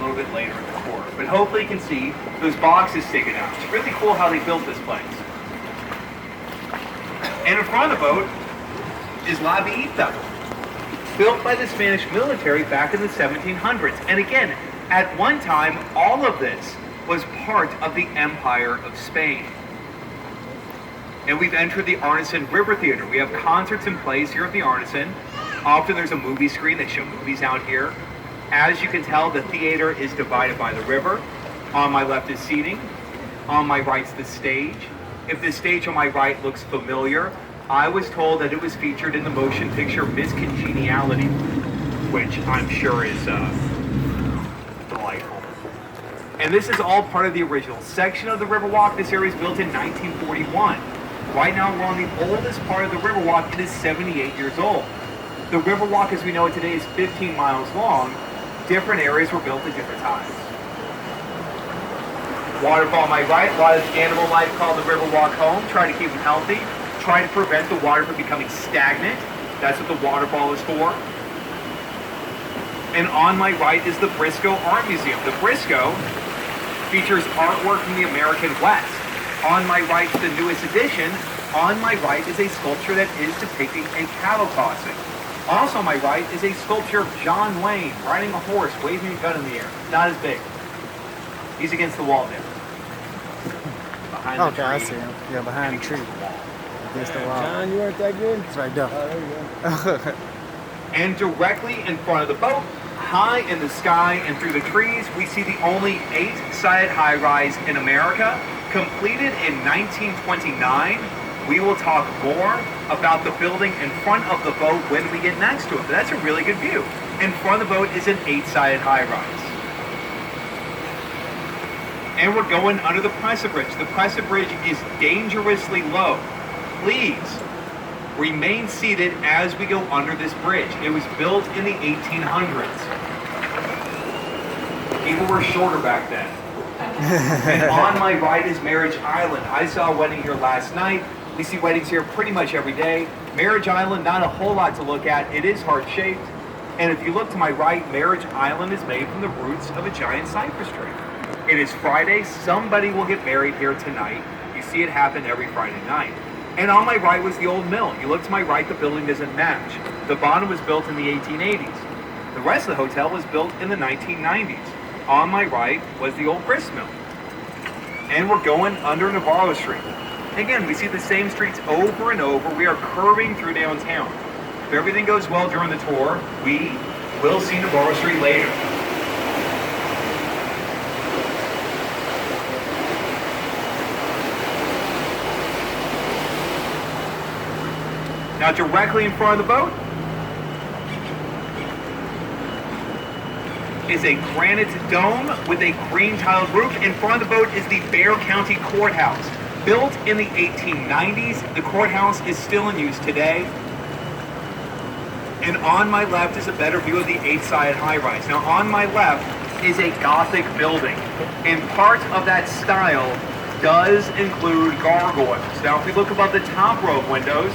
little bit later in the tour. But hopefully you can see those boxes sticking out. It's really cool how they built this place. And in front of the boat is La Villita, built by the Spanish military back in the 1700s. And again, at one time, all of this was part of the Empire of Spain. And we've entered the Arneson River Theater. We have concerts and plays here at the Arneson. Often there's a movie screen. They show movies out here. As you can tell, the theater is divided by the river. On my left is seating. On my right's the stage. If the stage on my right looks familiar, I was told that it was featured in the motion picture Miss Congeniality, which I'm sure is delightful. And this is all part of the original section of the Riverwalk. This area was built in 1941. Right now we're on the oldest part of the Riverwalk. It is 78 years old. The Riverwalk as we know it today is 15 miles long. Different areas were built at different times. Waterfall on my right, a lot of animal life called the Riverwalk home. Try to keep them healthy. Try to prevent the water from becoming stagnant. That's what the waterfall is for. And on my right is the Briscoe Art Museum. The Briscoe features artwork from the American West. On my right is the newest addition. On my right is a sculpture that is depicting a cattle crossing. Also on my right is a sculpture of John Wayne riding a horse, waving a gun in the air. Not as big. He's against the wall there. Behind the tree. I see him. Yeah, behind the tree. Against the wall. John, you weren't that good? It's right there. Oh, there you go. And directly in front of the boat, high in the sky and through the trees, we see the only 8-sided high-rise in America, completed in 1929. We will talk more about the building in front of the boat when we get next to it. But that's a really good view. In front of the boat is an 8-sided high-rise. And we're going under the Presa Bridge. The Presa Bridge is dangerously low. Please remain seated as we go under this bridge. It was built in the 1800s. People were shorter back then. And on my right is Marriage Island. I saw a wedding here last night. We see weddings here pretty much every day. Marriage Island, not a whole lot to look at. It is heart-shaped. And if you look to my right, Marriage Island is made from the roots of a giant cypress tree. It is Friday. Somebody will get married here tonight. You see it happen every Friday night. And on my right was the old mill. You look to my right, the building doesn't match. The bottom was built in the 1880s. The rest of the hotel was built in the 1990s. On my right was the old grist mill. And we're going under Navarro Street. Again, we see the same streets over and over. We are curving through downtown. If everything goes well during the tour, we will see Navarro Street later. Now directly in front of the boat is a granite dome with a green tiled roof. In front of the boat is the Bexar County Courthouse. Built in the 1890s, the courthouse is still in use today. And on my left is a better view of the 8-sided high-rise. Now on my left is a Gothic building. And part of that style does include gargoyles. Now if we look above the top row of windows,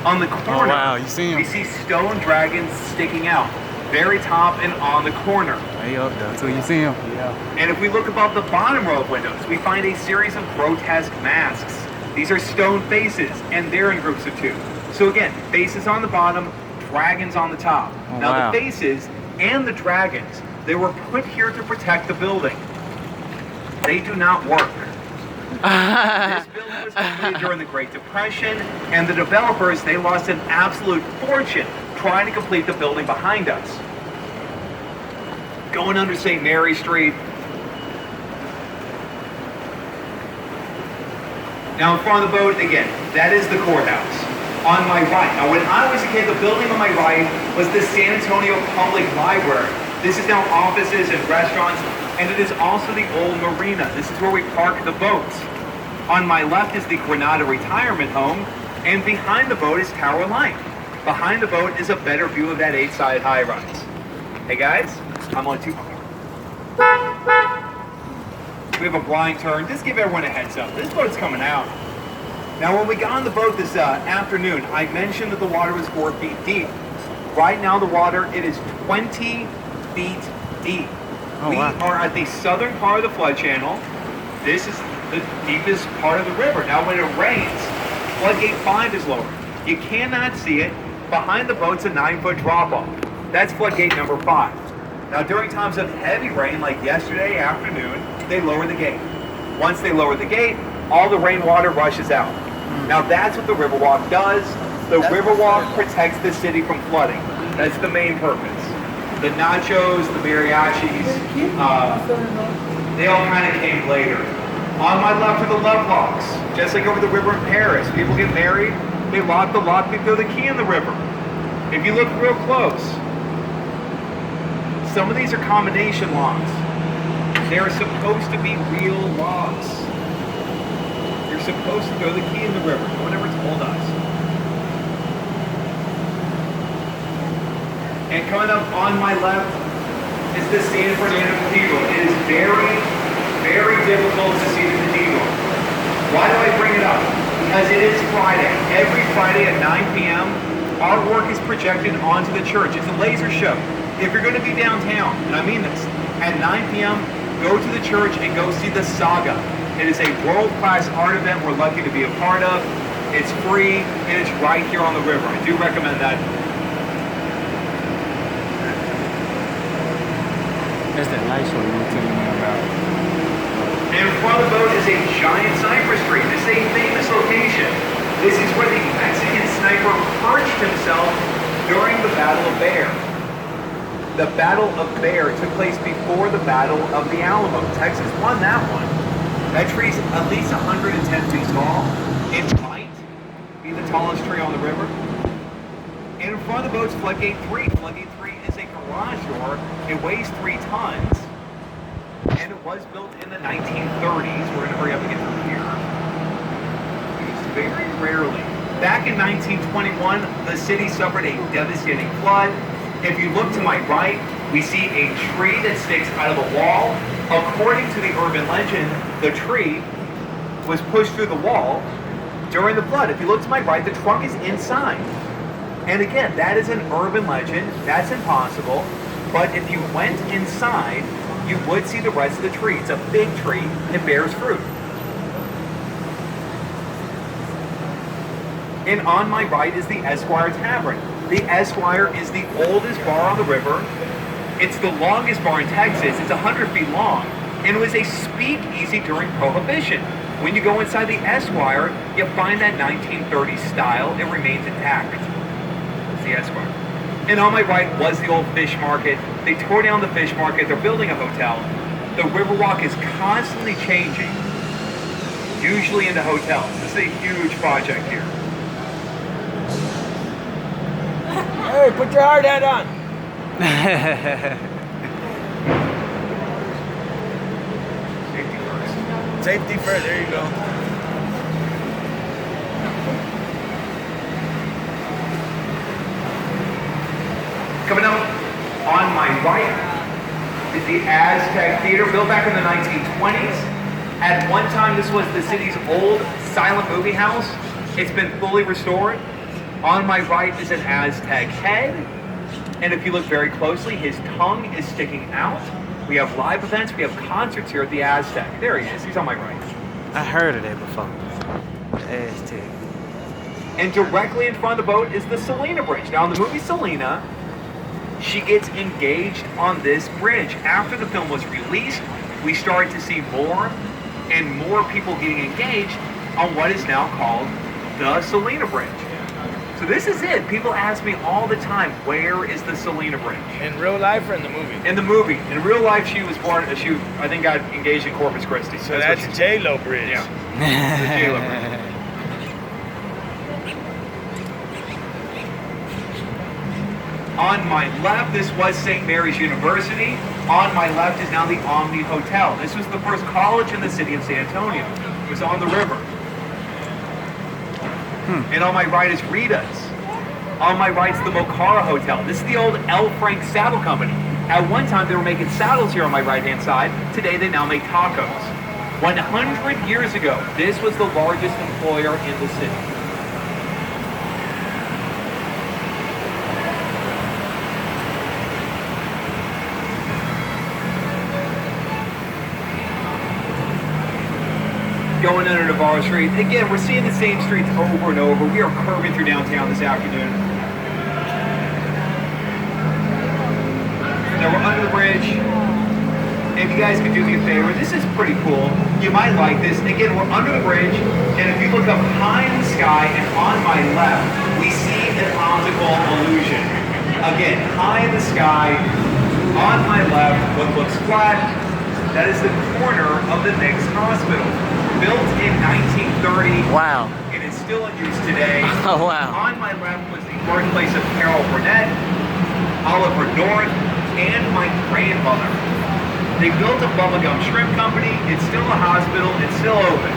on the corner, you see him? we see stone dragons sticking out. Very top and on the corner. Way up there, so you see him? Yeah. And if we look above the bottom row of windows, we find a series of grotesque masks. These are stone faces, and they're in groups of 2. So again, faces on the bottom, dragons on the top. Now the faces and the dragons, they were put here to protect the building. They do not work. This building was completed during the Great Depression, and the developers, they lost an absolute fortune trying to complete the building behind us. Going under St. Mary Street. Now in front of the boat, again, that is the courthouse. On my right. Now when I was a kid, the building on my right was the San Antonio Public Library. This is now offices and restaurants, and it is also the old marina. This is where we park the boats. On my left is the Granada Retirement Home, and behind the boat is Tower Light. Behind the boat is a better view of that 8-sided high-rise. Hey guys, I'm on 2. We have a blind turn. Just give everyone a heads up. This boat's coming out. Now when we got on the boat this afternoon, I mentioned that the water was 4 feet deep. Right now the water, it is 20 feet deep. Oh, We wow. are at the southern part of the flood channel. This is the deepest part of the river. Now when it rains, floodgate 5 is lower. You cannot see it. Behind the boat's a 9-foot drop off. That's floodgate number 5. Now during times of heavy rain, like yesterday afternoon, they lower the gate. Once they lower the gate, all the rainwater rushes out. Now that's what the Riverwalk does. The Riverwalk protects the city from flooding. That's the main purpose. The nachos, the mariachis, they all kind of came later. On my left are the love locks. Just like over the river in Paris, people get married, they lock the lock, they throw the key in the river. If you look real close, some of these are combination locks. They're supposed to be real locks. You're supposed to throw the key in the river. No one ever told us. And coming up on my left is the San Fernando Cathedral. It is very, very difficult to see the cathedral. Why do I bring it up? Because it is Friday. Every Friday at 9 p.m., artwork is projected onto the church. It's a laser show. If you're going to be downtown, and I mean this, at 9 p.m., go to the church and go see the Saga. It is a world-class art event we're lucky to be a part of. It's free, and it's right here on the river. I do recommend that. That's that light show you were telling me about. And in front of the boat is a giant cypress tree. This is a famous location. This is where the Mexican sniper perched himself during the Battle of Bear. The Battle of Bear took place before the Battle of the Alamo. Texas won that one. That tree's at least 110 feet tall. It might be the tallest tree on the river. And in front of the boat's Floodgate 3. Floodgate 3 is a garage door. It weighs 3 tons. And it was built in the 1930s. We're going to hurry up and get through here. Used very rarely. Back in 1921, the city suffered a devastating flood. If you look to my right, we see a tree that sticks out of the wall. According to the urban legend, the tree was pushed through the wall during the flood. If you look to my right, the trunk is inside. And again, that is an urban legend. That's impossible. But if you went inside, you would see the rest of the tree. It's a big tree. It bears fruit. And on my right is the Esquire Tavern. The Esquire is the oldest bar on the river. It's the longest bar in Texas. It's 100 feet long. And it was a speakeasy during Prohibition. When you go inside the Esquire, you find that 1930s style. It remains intact. It's the Esquire. And on my right was the old fish market. They tore down the fish market. They're building a hotel. The Riverwalk is constantly changing, usually into hotels. This is a huge project here. Hey, put your hard hat on. Safety first. Safety first. There you go. Coming up on my right is the Aztec Theater, built back in the 1920s. At one time, this was the city's old silent movie house. It's been fully restored. On my right is an Aztec head. And if you look very closely, his tongue is sticking out. We have live events. We have concerts here at the Aztec. There he is. He's on my right. I heard of that before. Aztec. And directly in front of the boat is the Selena Bridge. Now, in the movie Selena, she gets engaged on this bridge. After the film was released, we started to see more and more people getting engaged on what is now called the Selena Bridge. So this is it. People ask me all the time, where is the Selena Bridge? In real life or in the movie? In the movie. In real life, she was born, she, I think, got engaged in Corpus Christi. So that's what she- J-Lo Bridge. Yeah. The J-Lo Bridge. On my left, this was St. Mary's University. On my left is now the Omni Hotel. This was the first college in the city of San Antonio. It was on the river. And on my right is Rita's. On my right is the Mocara Hotel. This is the old L. Frank Saddle Company. At one time, they were making saddles here on my right-hand side. Today, they now make tacos. 100 years ago, this was the largest employer in the city. going under Navarro Street. Again, we're seeing the same streets over and over. We are curving through downtown this afternoon. Now we're under the bridge. If you guys could do me a favor, this is pretty cool. You might like this. Again, we're under the bridge, and if you look up high in the sky and on my left, we see an optical illusion. Again, high in the sky, on my left, what looks flat, that is the corner of the Knicks Hospital. Built in 1930. Wow. It is still in use today. Oh, wow. On my left was the birthplace of Carol Burnett, Oliver North, and my grandmother. They built a bubblegum shrimp company. It's still a hospital. It's still open.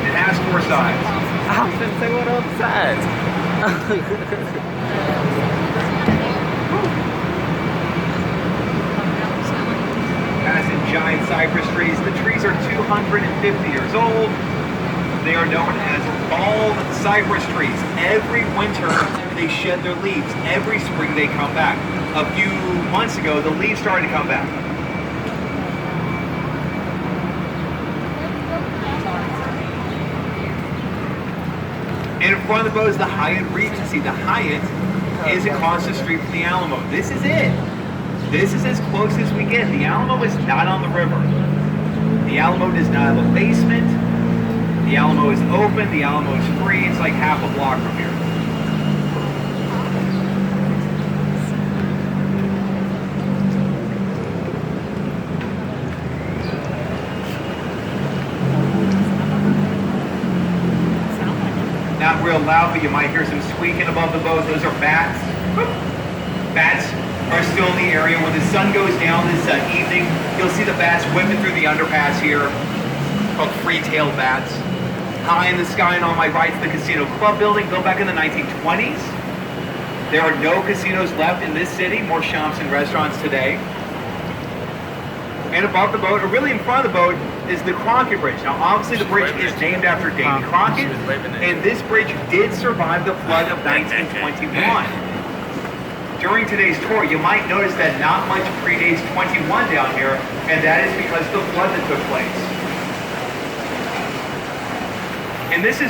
It has 4 sides. I was gonna say, what other sides? Passing giant cypress trees. The trees are 250 years old. They are known as bald cypress trees. Every winter, they shed their leaves. Every spring, they come back. A few months ago, the leaves started to come back. And in front of the boat is the Hyatt Regency. The Hyatt is across the street from the Alamo. This is it. This is as close as we get. The Alamo is not on the river. The Alamo does not have a basement. The Alamo is open. The Alamo is free. It's like half a block from here. Not real loud, but you might hear some squeaking above the boat. Those are bats. Bats are still in the area. When the sun goes down this evening, you'll see the bats whipping through the underpass here, called free-tailed bats. High in the sky and on my right is the Casino Club building, built back in the 1920s. There are no casinos left in this city, more shops and restaurants today. And above the boat, or really in front of the boat, is the Crockett Bridge. Now, obviously, the bridge is named after Davy Crockett, and this bridge did survive the flood of 1921. During today's tour, you might notice that not much predates 21 down here, and that is because of the flood that took place. And this is